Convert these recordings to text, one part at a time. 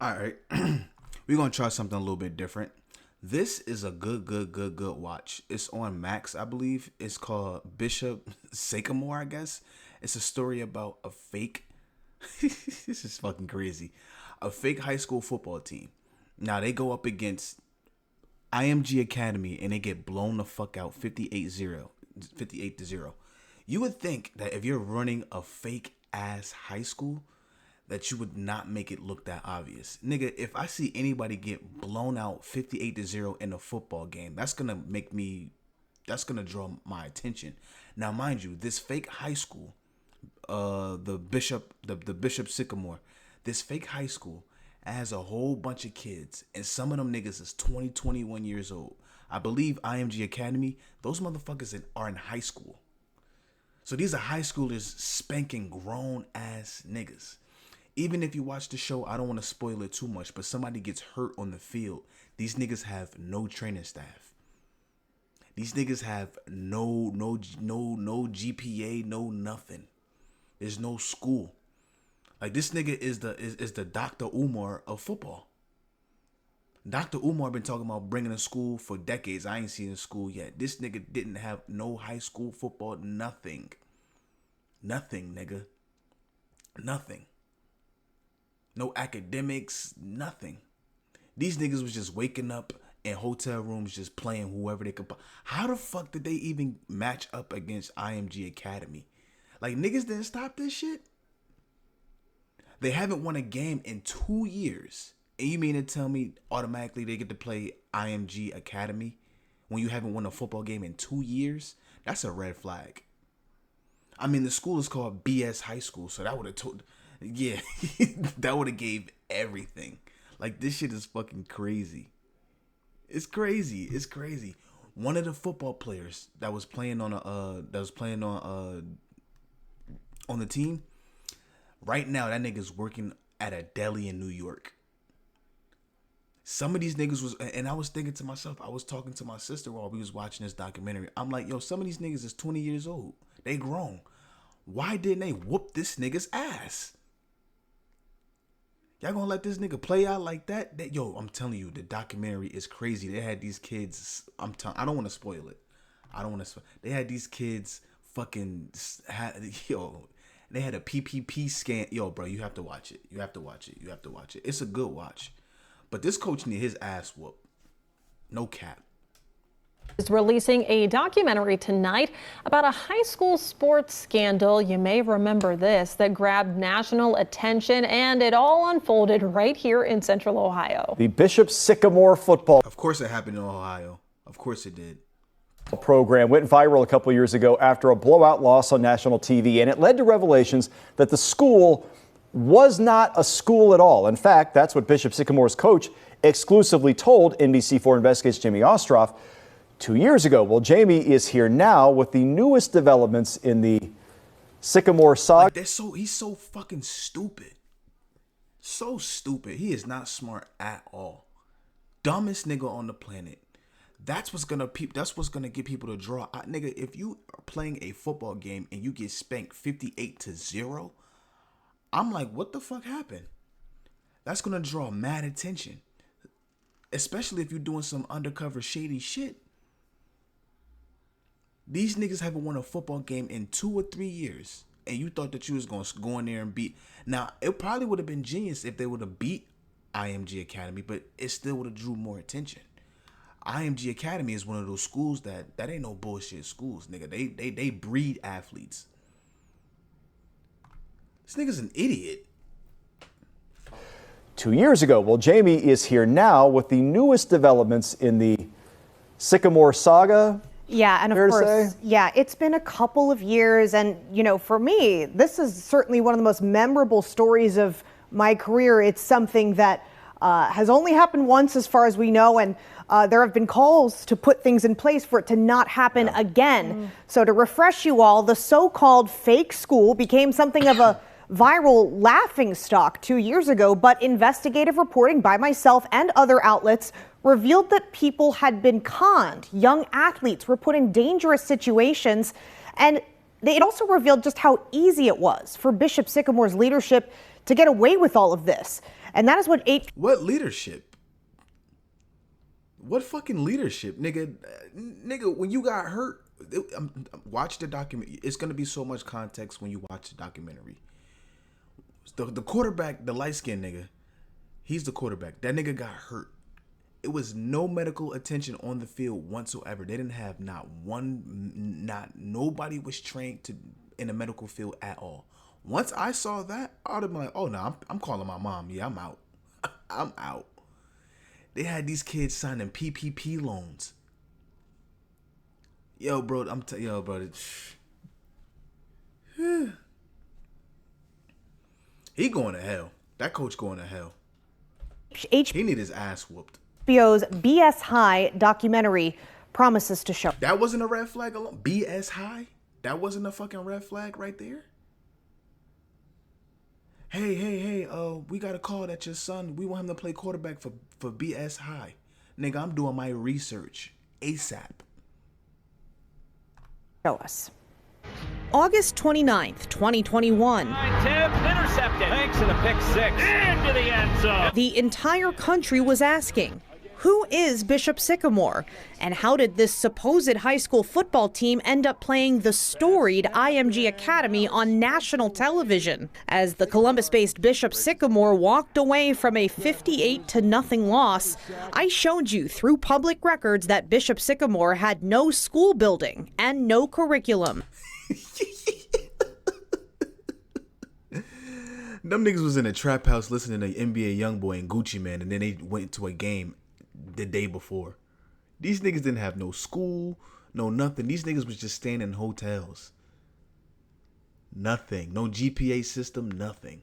All right. We're going to try something a little bit different. This is a good watch. It's on Max, I believe. It's called Bishop Sycamore, I guess. It's a story about a fake, this is fucking crazy, a fake high school football team. Now, they go up against IMG Academy and they get blown the fuck out 58-0. You would think that if you're running a fake ass high school, that you would not make it look that obvious. Nigga, if I see anybody get blown out 58-0 in a football game, that's gonna draw my attention. Now, mind you, this fake high school, the Bishop Sycamore, this fake high school has a whole bunch of kids, and some of them niggas is 20, 21 years old. I believe IMG Academy, those motherfuckers are in high school. So these are high schoolers spanking grown ass niggas. Even if you watch the show, I don't want to spoil it too much, but somebody gets hurt on the field. These niggas have no training staff. These niggas have no GPA, no nothing. There's no school. Like, this nigga is the Dr. Umar of football. Dr. Umar been talking about bringing a school for decades. I ain't seen a school yet. This nigga didn't have no high school football, nothing. Nothing, nigga. Nothing. No academics, nothing. These niggas was just waking up in hotel rooms just playing whoever they could. How the fuck did they even match up against IMG Academy? Like, niggas didn't stop this shit? They haven't won a game in 2 years. And you mean to tell me automatically they get to play IMG Academy when you haven't won a football game in 2 years? That's a red flag. I mean, the school is called BS High School, so that would have told... Yeah, that would have gave everything. Like, this shit is fucking crazy. It's crazy. One of the football players that was playing on the team right now, that nigga's working at a deli in New York. Some of these niggas was, and I was thinking to myself, I was talking to my sister while we was watching this documentary. I'm like, yo, some of these niggas is 20 years old. They grown. Why didn't they whoop this nigga's ass? Y'all gonna let this nigga play out like that? Yo, I'm telling you, the documentary is crazy. They had these kids. I don't want to spoil it. They had these kids fucking. They had a PPP scan. Yo, bro, you have to watch it. It's a good watch. But this coach need his ass whooped. No cap. Is releasing a documentary tonight about a high school sports scandal. You may remember this, that grabbed national attention, and it all unfolded right here in Central Ohio. The Bishop Sycamore football. Of course it happened in Ohio. Of course it did. Program went viral a couple years ago after a blowout loss on national TV, and it led to revelations that the school was not a school at all. In fact, that's what Bishop Sycamore's coach exclusively told NBC4 Investigates Jamie Ostroff 2 years ago. Well, Jamie is here now with the newest developments in the Sycamore saga. Like, he's so fucking stupid. So stupid. He is not smart at all. Dumbest nigga on the planet. That's what's gonna get people to draw. Nigga, if you are playing a football game and you get spanked 58-0, I'm like, what the fuck happened? That's gonna draw mad attention. Especially if you're doing some undercover shady shit. These niggas haven't won a football game in 2 or 3 years. And you thought that you was going to go in there and beat. Now, it probably would have been genius if they would have beat IMG Academy, but it still would have drew more attention. IMG Academy is one of those schools that ain't no bullshit schools, nigga. They breed athletes. This nigga's an idiot. 2 years ago. Well, Jamie is here now with the newest developments in the Sycamore saga. Yeah, and of course, yeah, it's been a couple of years. And, you know, for me, this is certainly one of the most memorable stories of my career. It's something that has only happened once as far as we know. And there have been calls to put things in place for it to not happen again. So to refresh you all, the so-called fake school became something of a viral laughingstock 2 years ago. But investigative reporting by myself and other outlets revealed that people had been conned. Young athletes were put in dangerous situations, and it also revealed just how easy it was for Bishop Sycamore's leadership to get away with all of this. And that is what What leadership? What fucking leadership, nigga? Nigga, when you got hurt, watch the document. It's gonna be so much context when you watch the documentary. The quarterback, the light skinned nigga, he's the quarterback. That nigga got hurt. It was no medical attention on the field whatsoever. They didn't have nobody was trained in the medical field at all. Once I saw that, I would have been like, oh no, I'm calling my mom. Yeah, I'm out. I'm out. They had these kids signing PPP loans. Yo, bro, he going to hell. That coach going to hell. He need his ass whooped. HBO's BS High documentary promises to show. That wasn't a red flag alone. BS High? That wasn't a fucking red flag right there? Hey, we got a call that your son, we want him to play quarterback for BS High. Nigga, I'm doing my research ASAP. Show us. August 29th, 2021. Tip, intercepted. Thanks to the pick six. Into the end zone. The entire country was asking, who is Bishop Sycamore? And how did this supposed high school football team end up playing the storied IMG Academy on national television? As the Columbus-based Bishop Sycamore walked away from a 58-0 loss, I showed you through public records that Bishop Sycamore had no school building and no curriculum. Them niggas was in a trap house listening to NBA Youngboy and Gucci Man, and then they went to a game the day before. These niggas didn't have no school, no nothing. These niggas was just staying in hotels. Nothing. No GPA system, nothing.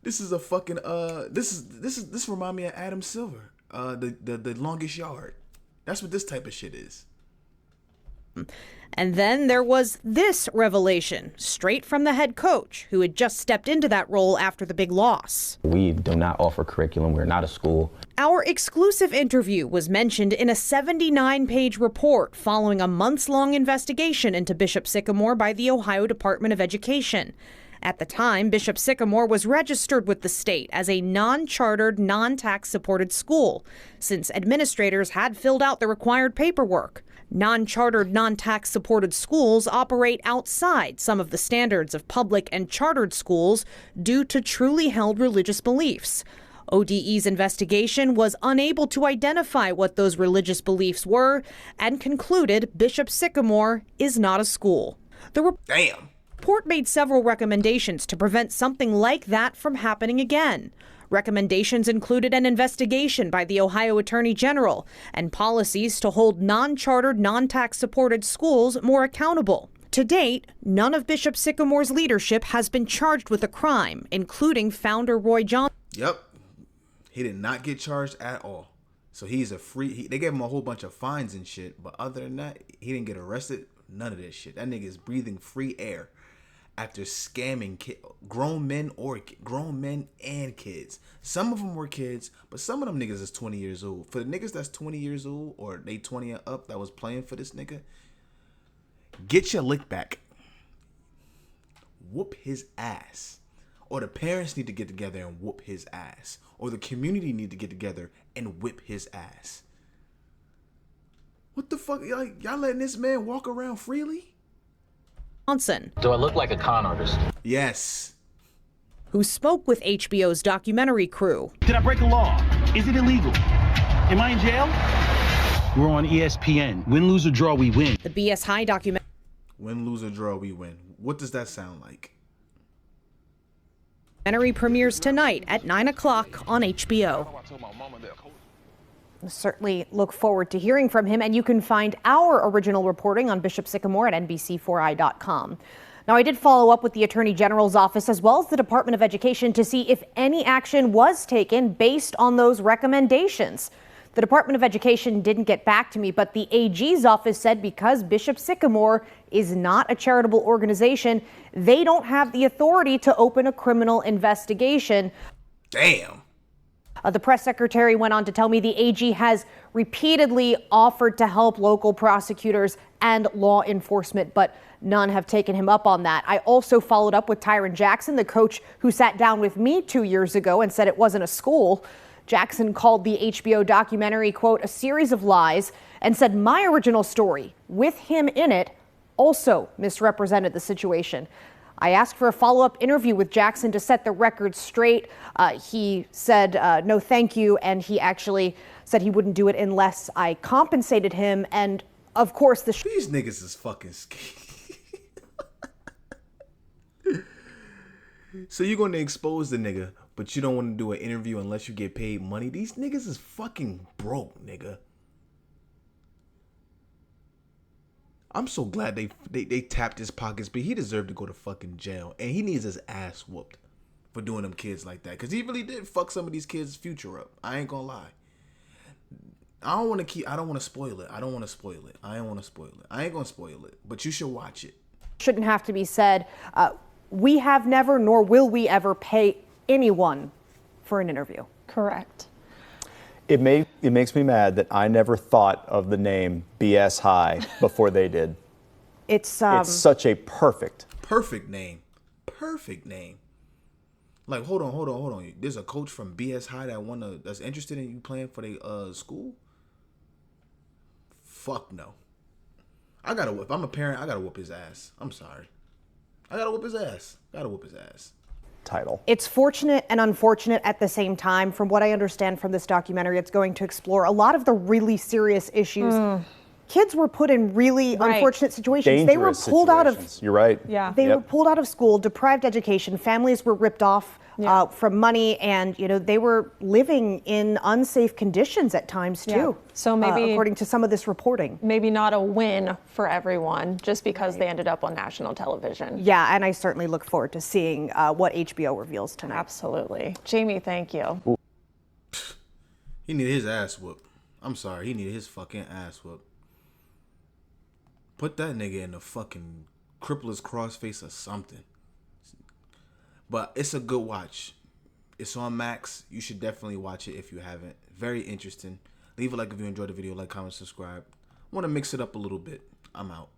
This is a fucking this remind me of Adam Silver. The Longest Yard. That's what this type of shit is. And then there was this revelation, straight from the head coach, who had just stepped into that role after the big loss. We do not offer curriculum. We're not a school. Our exclusive interview was mentioned in a 79-page report following a months-long investigation into Bishop Sycamore by the Ohio Department of Education. At the time, Bishop Sycamore was registered with the state as a non-chartered, non-tax-supported school, since administrators had filled out the required paperwork. Non-chartered, non-tax-supported schools operate outside some of the standards of public and chartered schools due to truly held religious beliefs. ODE's investigation was unable to identify what those religious beliefs were and concluded Bishop Sycamore is not a school. The report made several recommendations to prevent something like that from happening again. Recommendations included an investigation by the Ohio Attorney General and policies to hold non-chartered, non-tax-supported schools more accountable. To date, none of Bishop Sycamore's leadership has been charged with a crime, including founder Roy Johnson. Yep. He did not get charged at all. So he's a free... they gave him a whole bunch of fines and shit, but other than that, he didn't get arrested. None of this shit. That nigga is breathing free air after scamming grown men and kids. Some of them were kids, but some of them niggas is 20 years old. For the niggas that's 20 years old or they 20 and up that was playing for this nigga, get your lick back. Whoop his ass. Or the parents need to get together and whoop his ass. Or the community need to get together and whip his ass. What the fuck? Y'all letting this man walk around freely? Do I look like a con artist? Yes. Who spoke with HBO's documentary crew. Did I break a law? Is it illegal? Am I in jail? We're on ESPN. Win, lose, or draw, we win. The BS High documentary. Win, lose, or draw, we win. What does that sound like? Documentary premieres tonight at 9 o'clock on HBO. Certainly look forward to hearing from him, and you can find our original reporting on Bishop Sycamore at NBC4i.com. Now, I did follow up with the Attorney General's office as well as the Department of Education to see if any action was taken based on those recommendations. The Department of Education didn't get back to me, but the AG's office said because Bishop Sycamore is not a charitable organization, they don't have the authority to open a criminal investigation. Damn. The press secretary went on to tell me the AG has repeatedly offered to help local prosecutors and law enforcement, but none have taken him up on that. I also followed up with Tyron Jackson, the coach who sat down with me 2 years ago and said it wasn't a school. Jackson called the HBO documentary, quote, a series of lies, and said my original story with him in it also misrepresented the situation. I asked for a follow-up interview with Jackson to set the record straight. He said no thank you, and he actually said he wouldn't do it unless I compensated him. And of course, these niggas is fucking scared. So you're going to expose the nigga, but you don't want to do an interview unless you get paid money? These niggas is fucking broke, nigga. I'm so glad they tapped his pockets, but he deserved to go to fucking jail. And he needs his ass whooped for doing them kids like that. Because he really did fuck some of these kids' future up. I ain't gonna lie. I don't want to spoil it. I ain't gonna spoil it. But you should watch it. Shouldn't have to be said. We have never, nor will we ever pay anyone for an interview. Correct. It makes me mad that I never thought of the name BS High before they did. It's such a perfect name. Like, hold on. There's a coach from BS High that's interested in you playing for the school? Fuck no. If I'm a parent, I gotta whoop his ass. I'm sorry. I gotta whoop his ass. Title. It's fortunate and unfortunate at the same time. From what I understand from this documentary, it's going to explore a lot of the really serious issues. Kids were put in really unfortunate situations. They were pulled out of. You're right. Yeah. They were pulled out of school, deprived education. Families were ripped off from money, and they were living in unsafe conditions at times too. Yeah. So maybe, according to some of this reporting, maybe not a win for everyone just because they ended up on national television. Yeah, and I certainly look forward to seeing what HBO reveals tonight. Absolutely, Jamie. Thank you. He needed his ass whooped. I'm sorry. He needed his fucking ass whooped. Put that nigga in the fucking crippler's crossface or something. But it's a good watch. It's on Max. You should definitely watch it if you haven't. Very interesting. Leave a like if you enjoyed the video. Like, comment, subscribe. Want to mix it up a little bit. I'm out.